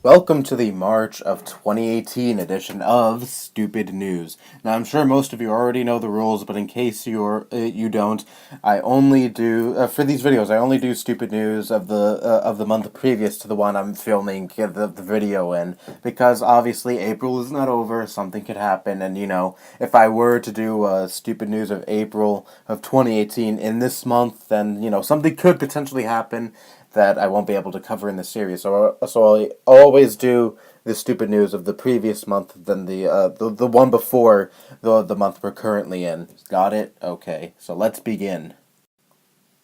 Welcome to the March of 2018 edition of Stupid News. Now, I'm sure most of you already know the rules, but in case you don't, I only do for these videos. I only do stupid news of the month previous to the one I'm filming the video in, because obviously April is not over. Something could happen, and if I were to do stupid news of April of 2018 in this month, then something could potentially happen that I won't be able to cover in the series. So I always do the stupid news of the previous month than the one before the month we're currently in. Got it? Okay. So let's begin.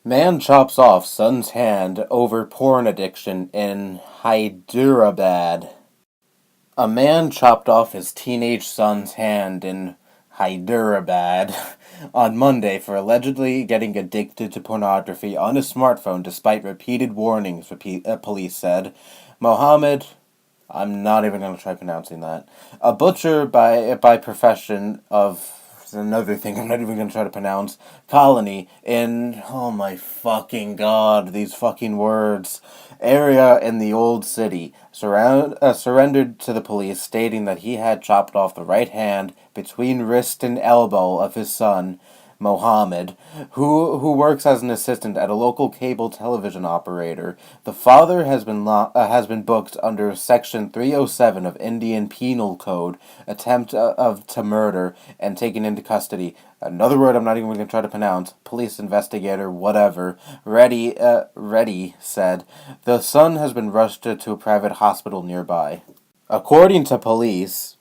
Man chops off son's hand over porn addiction in Hyderabad. A man chopped off his teenage son's hand in Hyderabad on Monday for allegedly getting addicted to pornography on his smartphone despite repeated warnings, police said. Mohammed, I'm not even going to try pronouncing that, a butcher by profession of another thing I'm not even going to try to pronounce, colony in, oh my fucking god, these fucking words, area in the old city, surrendered to the police, stating that he had chopped off the right hand between wrist and elbow of his son, Mohammed, who works as an assistant at a local cable television operator. The father has been booked under Section 307 of Indian Penal Code, attempt to murder, and taken into custody. Another word I'm not even going to try to pronounce. Police investigator, whatever. Reddy said the son has been rushed to a private hospital nearby. According to police,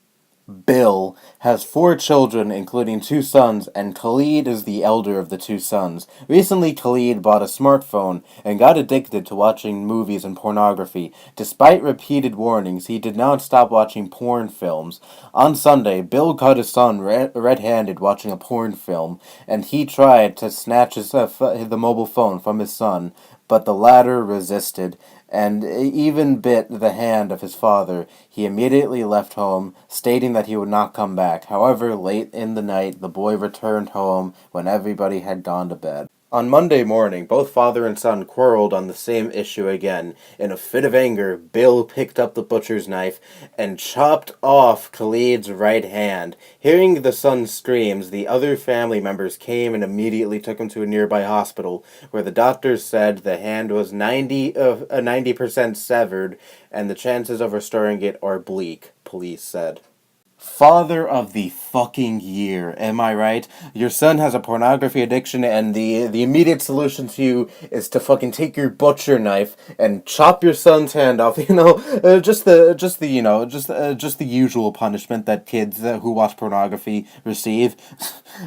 Bill has 4 children, including 2 sons, and Khalid is the elder of the 2 sons. Recently, Khalid bought a smartphone and got addicted to watching movies and pornography. Despite repeated warnings, he did not stop watching porn films. On Sunday, Bill caught his son red-handed watching a porn film, and he tried to snatch the mobile phone from his son, but the latter resisted and even bit the hand of his father. He immediately left home, stating that he would not come back. However, late in the night, the boy returned home when everybody had gone to bed. On Monday morning, both father and son quarreled on the same issue again. In a fit of anger, Bill picked up the butcher's knife and chopped off Khalid's right hand. Hearing the son's screams, the other family members came and immediately took him to a nearby hospital, where the doctors said the hand was 90% severed, and the chances of restoring it are bleak, police said. Father of the fucking year, am I right? Your son has a pornography addiction, and the immediate solution to you is to fucking take your butcher knife and chop your son's hand off. Just the usual punishment that kids who watch pornography receive.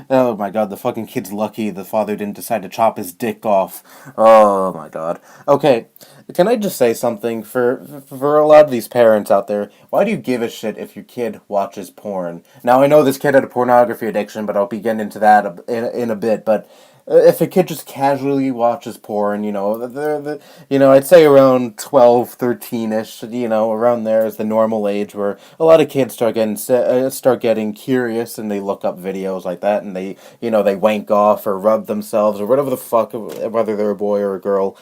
Oh my god, the fucking kid's lucky the father didn't decide to chop his dick off. Oh my god. Okay. Can I just say something for a lot of these parents out there? Why do you give a shit if your kid watches porn? Now, I know this kid had a pornography addiction, but I'll be getting into that in a bit. But if a kid just casually watches porn, I'd say around 12, 13-ish, around there is the normal age where a lot of kids start getting curious, and they look up videos like that, and they wank off or rub themselves or whatever the fuck, whether they're a boy or a girl,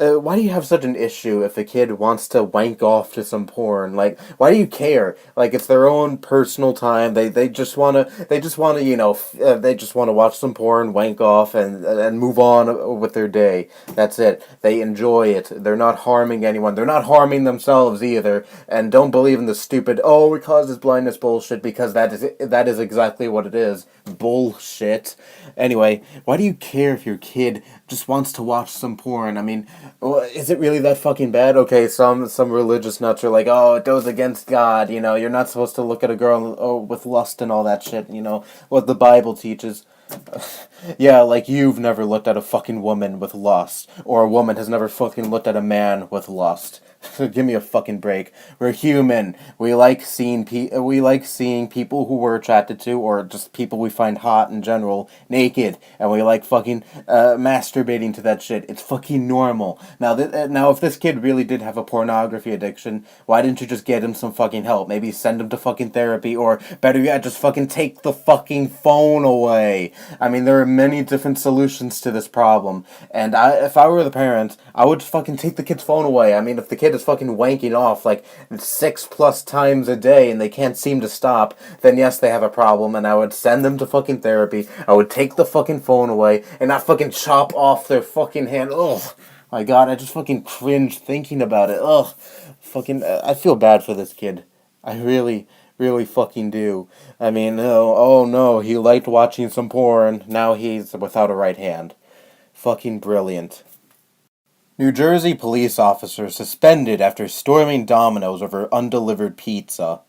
why do you have such an issue if a kid wants to wank off to some porn? Like, why do you care? Like, it's their own personal time. They just wanna watch some porn, wank off, and move on with their day. That's it. They enjoy it. They're not harming anyone. They're not harming themselves either. And don't believe in the stupid, oh, it causes blindness bullshit, because that is exactly what it is. Bullshit. Anyway, why do you care if your kid just wants to watch some porn? I mean, is it really that fucking bad? Okay, some religious nuts are like, oh, it goes against God, you're not supposed to look at a girl with lust and all that shit, what the Bible teaches. Yeah, like you've never looked at a fucking woman with lust, or a woman has never fucking looked at a man with lust. Give me a fucking break. We're human. We like seeing people who we're attracted to, or just people we find hot in general, naked, and we like fucking masturbating to that shit. It's fucking normal. Now, if this kid really did have a pornography addiction, why didn't you just get him some fucking help? Maybe send him to fucking therapy, or better yet, just fucking take the fucking phone away. I mean, there are many different solutions to this problem, and if I were the parent, I would fucking take the kid's phone away. I mean, if the kid kid is fucking wanking off like 6+ times a day and they can't seem to stop, then yes, they have a problem, and I would send them to fucking therapy. I would take the fucking phone away and not fucking chop off their fucking hand. Ugh. My God, I just fucking cringe thinking about it. Ugh. Fucking, I feel bad for this kid. I really, really fucking do. I mean, oh no, he liked watching some porn. Now he's without a right hand. Fucking brilliant. New Jersey police officer suspended after storming Domino's over undelivered pizza.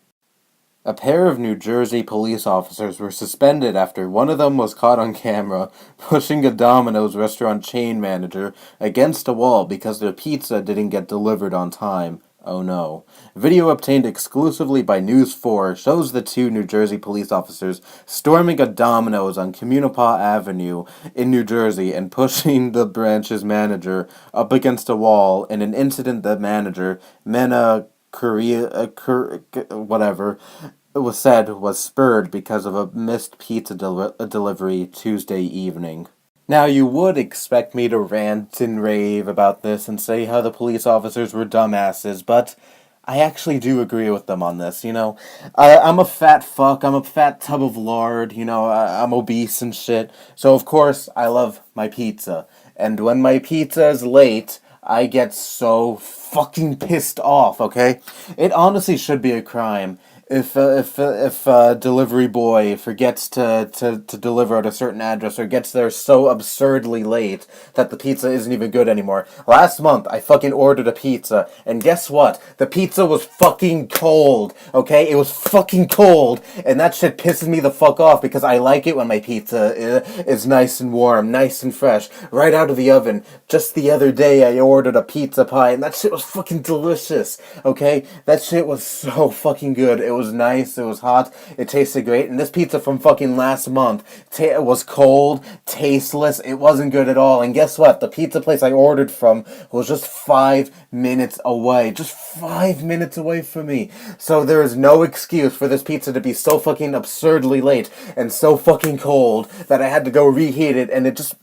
A pair of New Jersey police officers were suspended after one of them was caught on camera pushing a Domino's restaurant chain manager against a wall because their pizza didn't get delivered on time. Oh no. Video obtained exclusively by News 4 shows the two New Jersey police officers storming a Domino's on Communipaw Avenue in New Jersey and pushing the branch's manager up against a wall in an incident that manager, Mena whatever, it was said was spurred because of a missed pizza delivery Tuesday evening. Now, you would expect me to rant and rave about this and say how the police officers were dumbasses, but I actually do agree with them on this, you know. I'm a fat fuck, I'm a fat tub of lard, you know, I'm obese and shit, so of course I love my pizza. And when my pizza is late, I get so fucking pissed off, okay? It honestly should be a crime if a delivery boy forgets to deliver at a certain address or gets there so absurdly late that the pizza isn't even good anymore. Last month, I fucking ordered a pizza, and guess what? The pizza was fucking cold, okay? It was fucking cold, and that shit pisses me the fuck off because I like it when my pizza is nice and warm, nice and fresh, right out of the oven. Just the other day, I ordered a pizza pie, and that shit was fucking delicious, okay? That shit was so fucking good. It was nice, it was hot, it tasted great, and this pizza from fucking last month was cold, tasteless, it wasn't good at all, and guess what? The pizza place I ordered from was just 5 minutes away, just 5 minutes away from me, so there is no excuse for this pizza to be so fucking absurdly late, and so fucking cold, that I had to go reheat it, and it's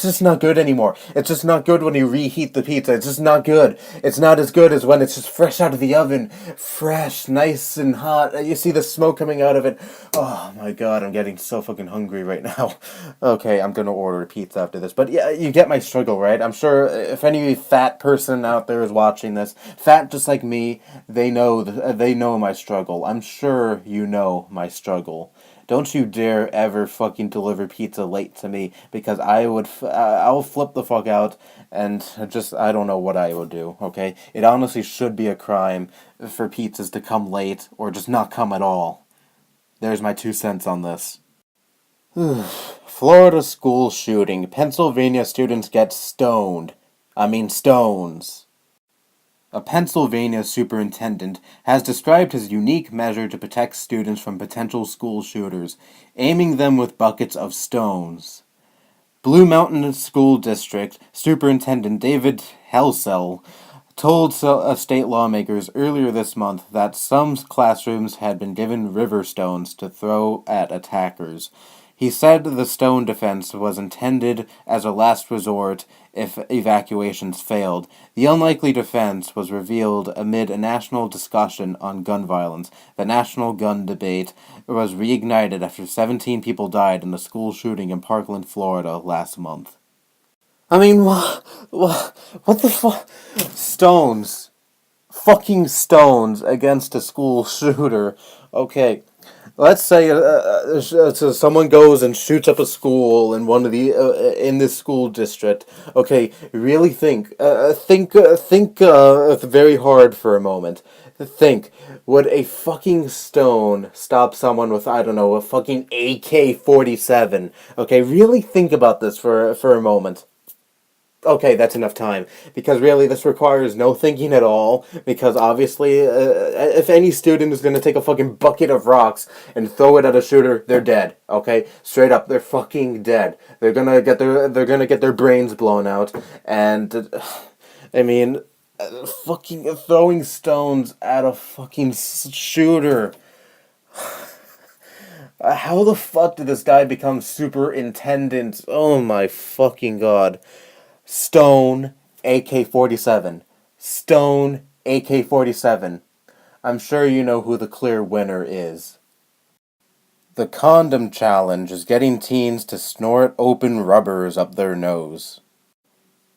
just not good anymore. It's just not good when you reheat the pizza, it's just not good. It's not as good as when it's just fresh out of the oven, fresh, nice and hot. You see the smoke coming out of it. Oh my God, I'm getting so fucking hungry right now. Okay, I'm gonna order a pizza after this. But yeah, you get my struggle, right? I'm sure if any fat person out there is watching this, fat just like me, they know my struggle. I'm sure you know my struggle. Don't you dare ever fucking deliver pizza late to me, because I'll flip the fuck out, and I don't know what I would do, okay? It honestly should be a crime for pizzas to come late, or just not come at all. There's my 2 cents on this. Florida school shooting. Pennsylvania students get stoned. I mean stones. A Pennsylvania superintendent has described his unique measure to protect students from potential school shooters, aiming them with buckets of stones. Blue Mountain School District Superintendent David Helsell told state lawmakers earlier this month that some classrooms had been given river stones to throw at attackers. He said the stone defense was intended as a last resort if evacuations failed. The unlikely defense was revealed amid a national discussion on gun violence. The national gun debate was reignited after 17 people died in a school shooting in Parkland, Florida last month. I mean, what the fuck? Stones. Fucking stones against a school shooter. Okay. Let's say so someone goes and shoots up a school in one of the in this school district. Okay, really think very hard for a moment. Think, would a fucking stone stop someone with, I don't know, a fucking AK-47? Okay, really think about this for a moment. Okay, that's enough time. Because really, this requires no thinking at all. Because obviously, if any student is going to take a fucking bucket of rocks and throw it at a shooter, they're dead. Okay, straight up, they're fucking dead. They're gonna get their brains blown out. And I mean, fucking throwing stones at a fucking shooter. How the fuck did this guy become superintendent? Oh my fucking God. Stone, AK-47. Stone, AK-47. I'm sure you know who the clear winner is. The Condom Challenge is getting teens to snort open rubbers up their nose.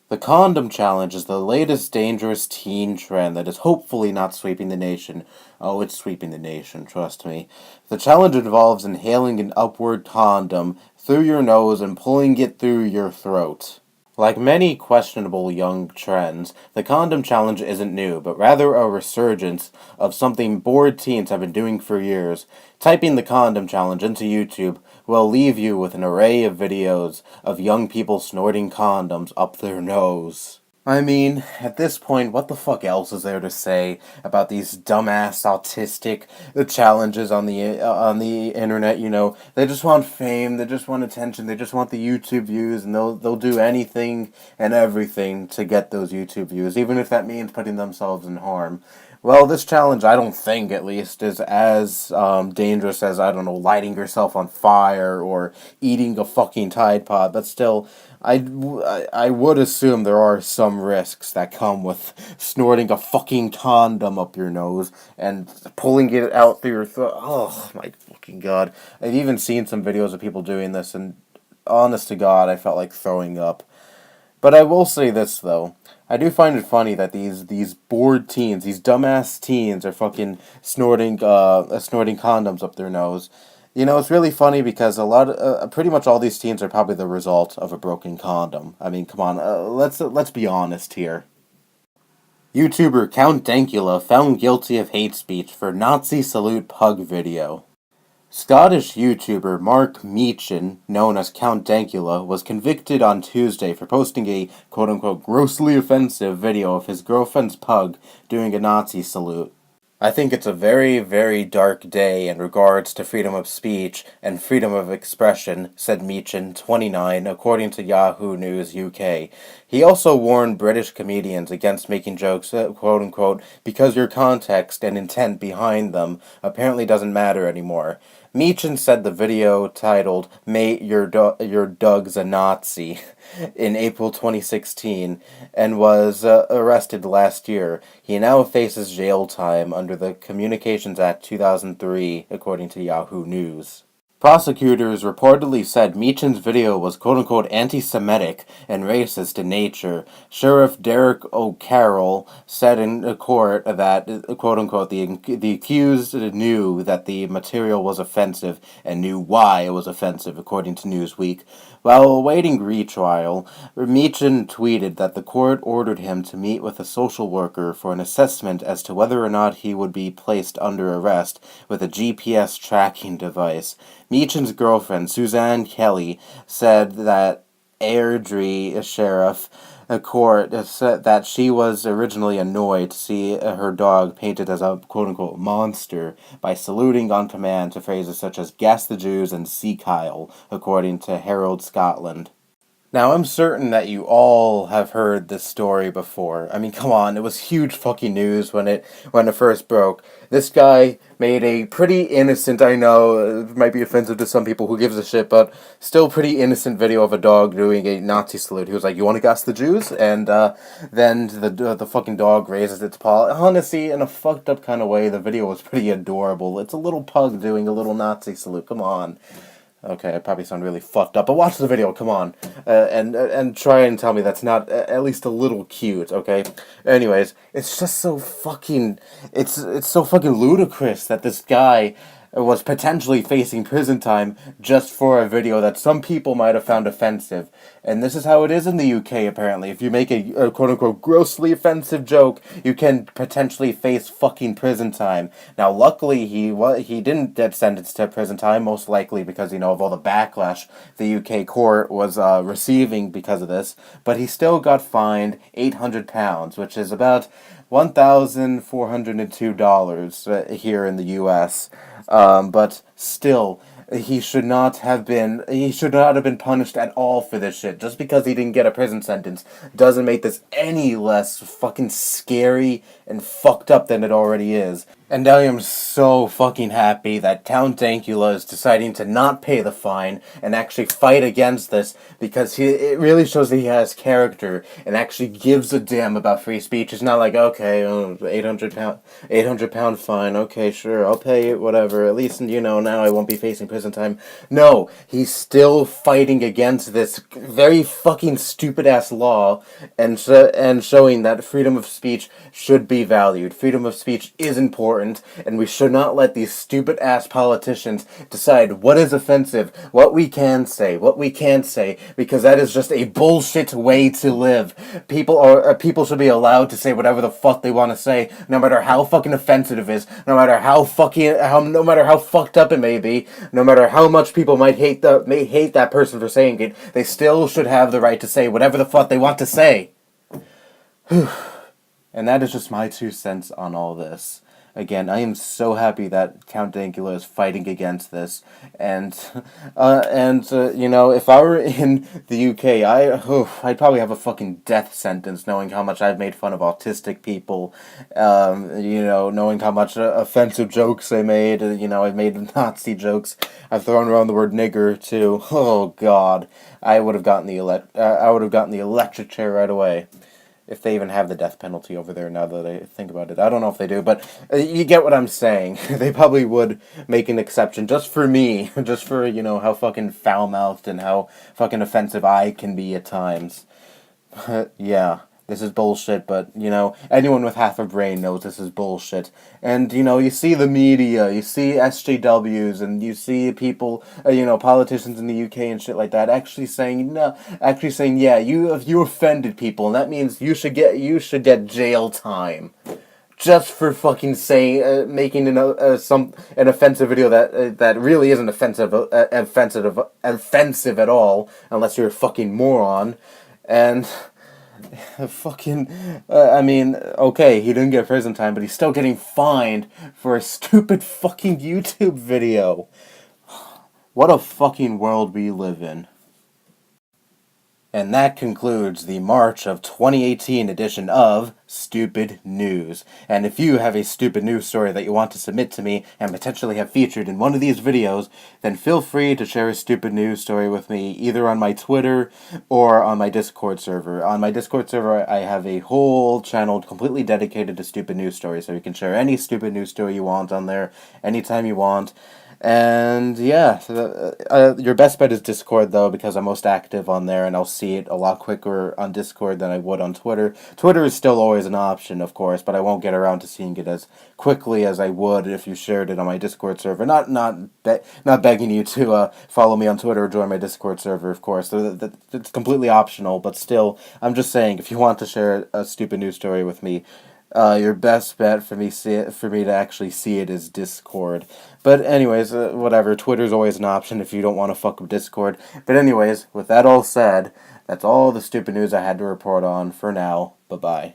The Condom Challenge is the latest dangerous teen trend that is hopefully not sweeping the nation. Oh, it's sweeping the nation, trust me. The challenge involves inhaling an upward condom through your nose and pulling it through your throat. Like many questionable young trends, the Condom Challenge isn't new, but rather a resurgence of something bored teens have been doing for years. Typing the Condom Challenge into YouTube will leave you with an array of videos of young people snorting condoms up their nose. I mean, at this point, what the fuck else is there to say about these dumbass autistic challenges on the internet? You know, they just want fame, they just want attention, they just want the YouTube views, and they'll do anything and everything to get those YouTube views, even if that means putting themselves in harm. Well, this challenge, I don't think, at least, is as dangerous as, I don't know, lighting yourself on fire or eating a fucking Tide Pod, but still, I would assume there are some risks that come with snorting a fucking condom up your nose and pulling it out through your throat. Oh, my fucking God. I've even seen some videos of people doing this, and honest to God, I felt like throwing up. But I will say this, though. I do find it funny that these bored teens, these dumbass teens, are fucking snorting condoms up their nose. You know, it's really funny because pretty much all these teens are probably the result of a broken condom. I mean, come on, let's be honest here. YouTuber Count Dankula found guilty of hate speech for Nazi salute pug video. Scottish YouTuber Mark Meechan, known as Count Dankula, was convicted on Tuesday for posting a quote-unquote grossly offensive video of his girlfriend's pug doing a Nazi salute. I think it's a very, very dark day in regards to freedom of speech and freedom of expression, said Meechan, 29, according to Yahoo News UK. He also warned British comedians against making jokes, quote-unquote, because your context and intent behind them apparently doesn't matter anymore. Meechan said the video titled "Mate, Your Doug's a Nazi" in April 2016 and was arrested last year. He now faces jail time under the Communications Act 2003, according to Yahoo News. Prosecutors reportedly said Meechan's video was quote-unquote anti-Semitic and racist in nature. Sheriff Derek O'Carroll said in court that, quote-unquote, the accused knew that the material was offensive and knew why it was offensive, according to Newsweek. While awaiting retrial, Meechan tweeted that the court ordered him to meet with a social worker for an assessment as to whether or not he would be placed under arrest with a GPS tracking device. Meechan's girlfriend, Suzanne Kelly, said that Airdrie Sheriff Court said that she was originally annoyed to see her dog painted as a quote-unquote monster by saluting on command to phrases such as "gas the Jews" and "see Kyle," according to Herald Scotland. Now, I'm certain that you all have heard this story before. I mean, come on, it was huge fucking news when it first broke. This guy made a pretty innocent, I know, it might be offensive to some people, who gives a shit, but still pretty innocent video of a dog doing a Nazi salute. He was like, "You want to gas the Jews?" And then the fucking dog raises its paw. Honestly, in a fucked up kind of way, the video was pretty adorable. It's a little pug doing a little Nazi salute. Come on. Okay, I probably sound really fucked up, but watch the video, come on, and try and tell me that's not at least a little cute, okay? Anyways, it's just so fucking, it's so fucking ludicrous that this guy was potentially facing prison time just for a video that some people might have found offensive. And this is how it is in the UK, apparently. If you make a quote-unquote grossly offensive joke, you can potentially face fucking prison time. Now, luckily, he didn't get sentenced to prison time, most likely because, of all the backlash the UK court was receiving because of this. But he still got fined £800, which is about $1,402 here in the US. But still, he should not have been punished at all for this shit. Just because he didn't get a prison sentence doesn't make this any less fucking scary and fucked up than it already is. And I am so fucking happy that Count Dankula is deciding to not pay the fine and actually fight against this, because it really shows that he has character and actually gives a damn about free speech. It's not like, okay, £800 fine, okay, sure, I'll pay it, whatever, at least, now I won't be facing prison time. No, he's still fighting against this very fucking stupid-ass law and showing that freedom of speech should be valued. Freedom of speech is important, and we should not let these stupid-ass politicians decide what is offensive, what we can say, what we can't say, because that is just a bullshit way to live. People should be allowed to say whatever the fuck they want to say, no matter how fucking offensive it is, no matter how fucked up it may be, no matter how much people may hate that person for saying it. They still should have the right to say whatever the fuck they want to say. And that is just my 2 cents on all this. Again, I am so happy that Count Dankula is fighting against this, and if I were in the UK, I'd probably have a fucking death sentence, knowing how much I've made fun of autistic people, knowing how much offensive jokes I made. I've made Nazi jokes. I've thrown around the word nigger too. Oh God, I would have gotten the electric chair right away. If they even have the death penalty over there now that I think about it. I don't know if they do, but you get what I'm saying. They probably would make an exception just for me. Just for, how fucking foul-mouthed and how fucking offensive I can be at times. Yeah, this is bullshit, but, anyone with half a brain knows this is bullshit. And, you see the media, you see SJWs, and you see people, politicians in the UK and shit like that actually saying, yeah, you offended people, and that means you should get jail time. Just for fucking saying, making an offensive video that really isn't offensive at all, unless you're a fucking moron. And okay, he didn't get prison time, but he's still getting fined for a stupid fucking YouTube video. What a fucking world we live in. And that concludes the March of 2018 edition of Stupid News. And if you have a stupid news story that you want to submit to me and potentially have featured in one of these videos, then feel free to share a stupid news story with me either on my Twitter or on my Discord server. On my Discord server, I have a whole channel completely dedicated to stupid news stories, so you can share any stupid news story you want on there anytime you want. And yeah, your best bet is Discord though, because I'm most active on there and I'll see it a lot quicker on Discord than I would on Twitter. Twitter is still always an option, of course, but I won't get around to seeing it as quickly as I would if you shared it on my Discord server. Not begging you to follow me on Twitter or join my Discord server, of course. It's completely optional, but still, I'm just saying, if you want to share a stupid news story with me, your best bet for me to actually see it is Discord. But anyways, whatever, Twitter's always an option if you don't want to fuck with Discord. But anyways, with that all said, that's all the stupid news I had to report on for now. Bye-bye.